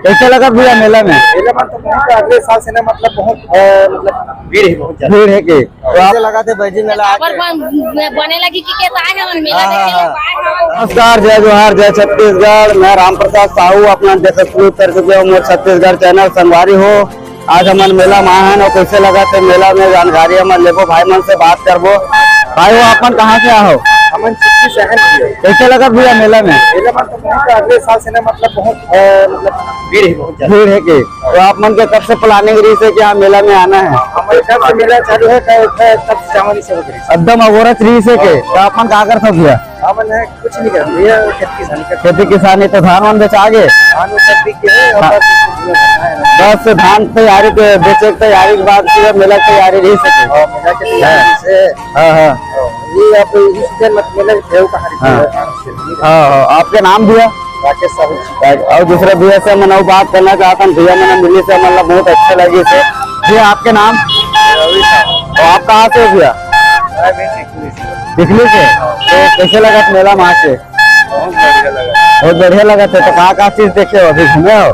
कैसे लगा भैया मेला में? मेला में तो बहुत अगले साल से ना मतलब बहुत भीड़ है, बहुत भीड़ है कि तो आप लगा थे बैजी मेला बने लगी कि आए हैं मेला देखे। नमस्कार, जय जोहार, जय छत्तीसगढ़। मैं राम प्रसाद साहू अपना उत्तर मोर छत्तीसगढ़ चैनल संगवारी हो। आज हमन मेला में आए हैं और कैसे लगा थे मेला में जानकारी हमन लेबो, भाई मन से बात करबो। भाई वो अपन कहाँ से आओ? हमन चित्ती शहर की है। कैसे लगा भैया मेला में? मेला में तो बहुत अगले साल से ना मतलब बहुत भीड़ है, बहुत भीड़ है कि तो आप मन के कब से प्लानिंग रही से कि यहाँ मेला में आना है? हमारे कब से मेला चालू है तब से हमारी से एकदम अगोरत रही से के तो आप मन क्या करते भैया? हमन है कुछ नहीं कर भैया, खेती किसानी तो धान वान बेचा आगे बस धान तैयारी के बेचे की तैयारी के बाद मेला की तैयारी रही सके। आपके नाम भैया? राकेश साहू। और दूसरे भैया से मैं बात करना चाहता हूँ। भैया मैंने मिली से मतलब बहुत अच्छे लगे से। भैया आपके नाम? और आप कहाँ से भैया? दिखली से। तो कैसे लगा मेला में आके? बहुत बढ़िया लगा था। तो कहाँ चीज देखे हो? अभी घूमे हो?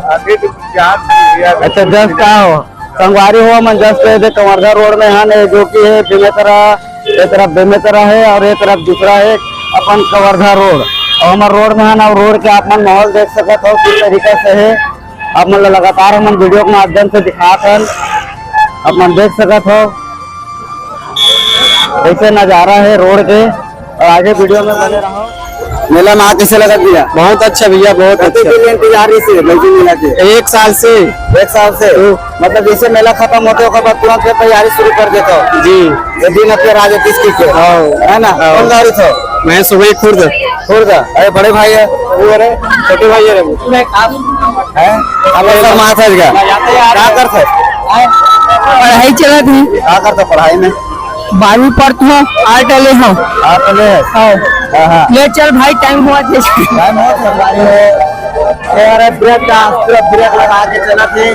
अच्छा, जस्ट कहाँ हो? संगवारी हो मन जस्ट कवर्धा रोड में है जो की है बेमेतरा है और एक तरफ दूसरा है अपन कवर्धा रोड। और हमारे रोड में है ना, रोड के आप मन माहौल देख सकते हो किस तरीके से है। आप मन लगातार हम वीडियो के माध्यम से दिखा कर आप मन देख सकते हो ऐसे नजारा है रोड के। और आगे वीडियो में बने रहो। मेला में कैसे लगा भैया? बहुत अच्छा भैया, बहुत अच्छा। इंतजार से मेला के 1 साल से मतलब जैसे मेला खत्म होते हो बाद तुरंत तैयारी शुरू कर देता हो जी। दिन अपने राजा किसकी के है ना? कौन गाड़ी था? मैं सुबह खुर्द। अरे बड़े भाई है वो, अरे छोटे भाई है क्या करते? पढ़ाई चला थी। क्या करते पढ़ाई में? 12वीं पढ़ती हूँ, आर्ट ले हूँ। ले चल भाई, टाइम हुआ ब्रेक लगा के चला थे।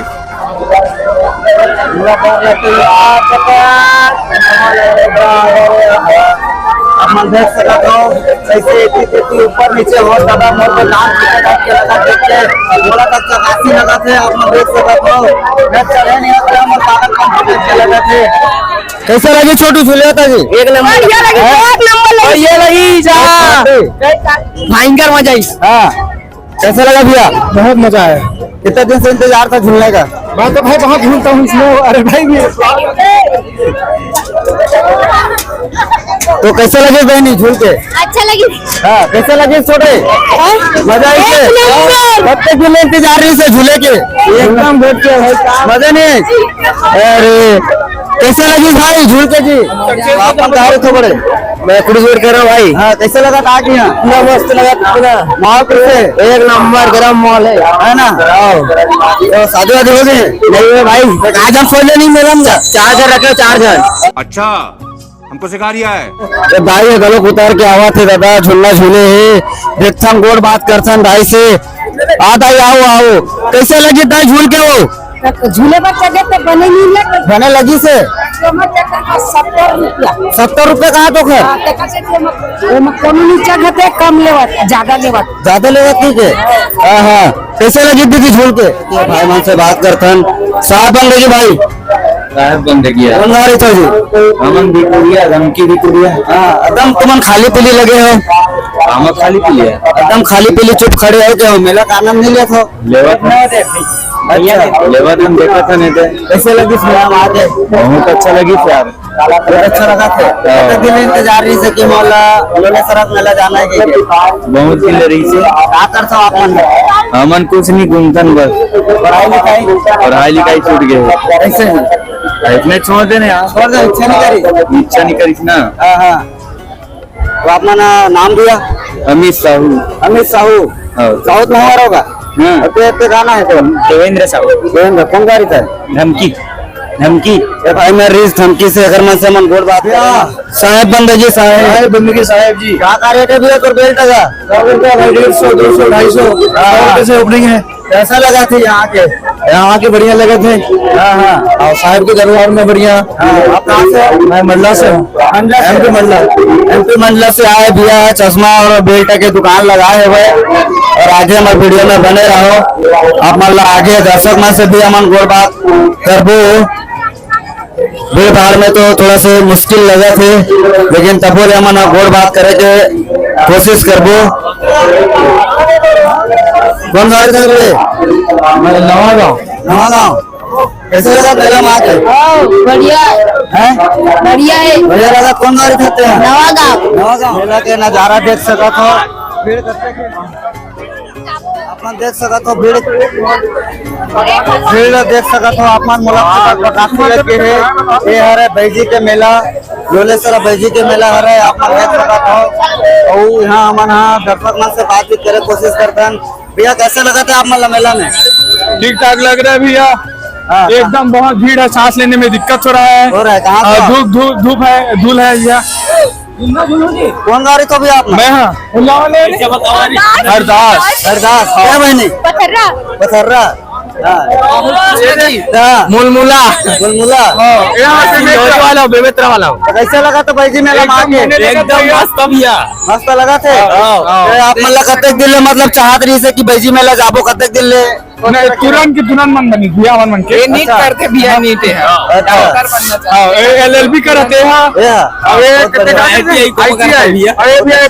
आप देख सकते हो कैसे ऊपर नीचे हो दादा मोर नाम लगा देखते थोड़ा तक चकासी लगा थे। आप देख सकते हो चले नहीं लगा थे। कैसे लगी छोटू झूलेता जी? एक नंबर ये लगी भयंकर मजा। हाँ, कैसा लगा भैया? बहुत मजा आया। कितने दिन से इंतजार था झूलने का? मैं तो भाई बहुत झूलता हूँ इसमें। अरे भाई तो कैसे लगे बहनी झूल के? अच्छा लगी। हाँ, कैसे लगे छोटे? मजा आई कब झूले इंतजार रही से झूले के? एकदम बैठ के मजा नहीं। अरे कैसे लगी भाई झूल के जी? आप तो बड़े मैं कुछ वेट कर रहा हूँ भाई। हाँ, कैसे लगा था आगे? यहाँ मस्त लगा माहौल कैसे? एक नंबर गरम माहौल है ना? तो शादी वादी हो गई? नहीं भाई, आज आप फोन नहीं मेरा चार्जर रखे, चार्जर। अच्छा, हमको सिखा रिया है। तो भाई गलों उतार के आवा थे दादा झूलना झूले है देखता गोड़ बात करता भाई से आता आओ कैसे लगी था झूल के? वो झूले पर चढ़े तो बने लगी से 70 रुपए कहाँ तो खैर कम लेवत ज्यादा लेवत ठीक है। हाँ, कैसे लगी दीदी झूल के? भाई मन से बात करथन साहब बन रही भाई साहब बंद किया जी अमन भी कुड़िया, धमकी भी कुड़िया। हाँ, एकदम तुमन खाली पीली लगे हो। हम खाली पी लिया, एकदम खाली पीली चुप खड़े हो क्या? मेला का आनंद नहीं लिया था? लेवत हम देखा था नहीं थे। कैसे लगी आगे? बहुत अच्छा लगी यार, बहुत अच्छा लगा था। दिन इंतजार रही से कि मोला सड़क मेला जाना है कि बहुत दिन रही से। क्या करता आप? हमन कुछ नहीं घूमतन बस। पढ़ाई लिखाई छूट गए। कैसे इतने छोड़ देने यार, छोड़ दे, इच्छा नहीं करी ना। हाँ, तो अपना नाम दिया? अमित साहू। साउथ में हमारा होगा। गाना है तो देवेंद्र साहू। देवेंद्र कौन गाड़ी था? धमकी भाई मैं रीस धमकी से अगर मन से मन गोल बात साहेब बंदे जी साहेब जी क्या रेट है भैया? बेल्ट का 150, 200, 250 ओपनिंग है। कैसा लगा थी यहाँ के? यहाँ के बढ़िया लगे थे। हाँ हाँ। और साहिब के दरबार में बढ़िया। आप कहाँ से हो? मैं मंडला से हूँ। एमपी मंडला। एमपी मंडला से आए भैया, चश्मा और बेल्ट के दुकान लगाए हुए और आगे हमारे वीडियो में बने रहो। आप मतलब आगे दर्शक में से भी हम गोड़ बात करबो। भीड़ भाड़ में तो थोड़ा सा मुश्किल लगा थे, लेकिन तब हम गोड़ बात करे के कोशिश करबो। कौन गाड़ी कर रहे? नवागांव। नवागांव। कैसे लगा मेला में आके? बढ़िया हैं? बढ़िया है। बढ़िया लगा। कौन गाड़ी खाते हैं? नवागांव। नवागांव मेला के नजारा देख सकत हो। भीड़ करते के अपन देख सकत हो। भीड़ देख सकत हो। अपन मुलाकात काफी लगे है। ये हरे बैजी के मेला, लोलेसरा बैजी के मेला हरे अपन देख सकत हो। और यहाँ हमन दर्शक मन से बातचीत करे कोशिश करते हैं। भैया कैसे लगा था आप मतलब मेला में? ठीक ठाक लग रहा है भैया। हाँ, एकदम बहुत भीड़ है, सांस लेने में दिक्कत हो रहा है। हो रहा है। कहाँ से? धूप है, धूल है भैया। कौन गाड़ी तो भी आप? मैं हाँ हरदास। हरदास क्या बहनी? पथर्रा। पथर्रा। मुलमुला मुलमुला। बेमेत्रा वाला तो कैसे लगा तो भाई जी मेला में आके? एकदम मस्त भैया। मस्त लगा थे। तो आप मतलब कतक दिन ले मतलब चाहत रही से कि बैजी मेला जाबो कतक दिन ले? तुरंत मन बनी भैया मन के नीट करते भैया नीट है। LLB करते हैं।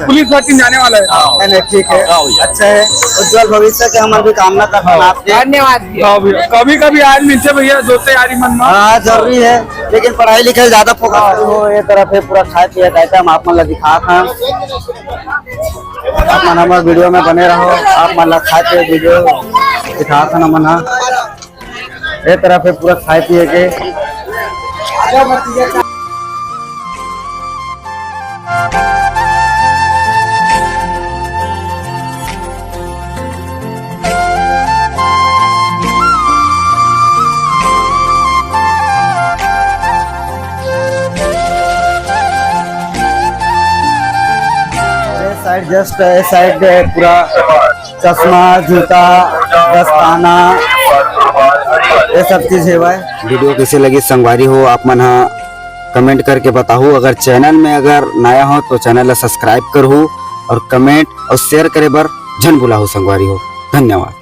पुलिस भर्ती जाने वाला है। नहीं ठीक है, अच्छा है। उज्जवल भविष्य के हमारे भी कामना करते हैं आपके। धन्यवाद। कभी कभी आज मिलते भैया दोस्त यारी मन में। हाँ जरूरी है, लेकिन पढ़ाई लिखाई ज्यादा फोकस हो। ये तरफ है पूरा खाए पिए आइटम आप मतलब दिखा था। आप मन हमारे वीडियो में बने रहो। आप मतलब खाए पिए वीडियो दिखा था ना मना। ये तरफ है पूरा खाए पिए के। साइड जस्ट साइड पूरा चश्मा, जूता, दस्ताना, ये सब चीज है भाई। वीडियो कैसे लगी संगवारी हो आप मन कमेंट करके बताओ। अगर चैनल में अगर नया हो तो चैनल सब्सक्राइब करो और कमेंट और शेयर करे बर जन बुलाओ संगवारी हो। धन्यवाद।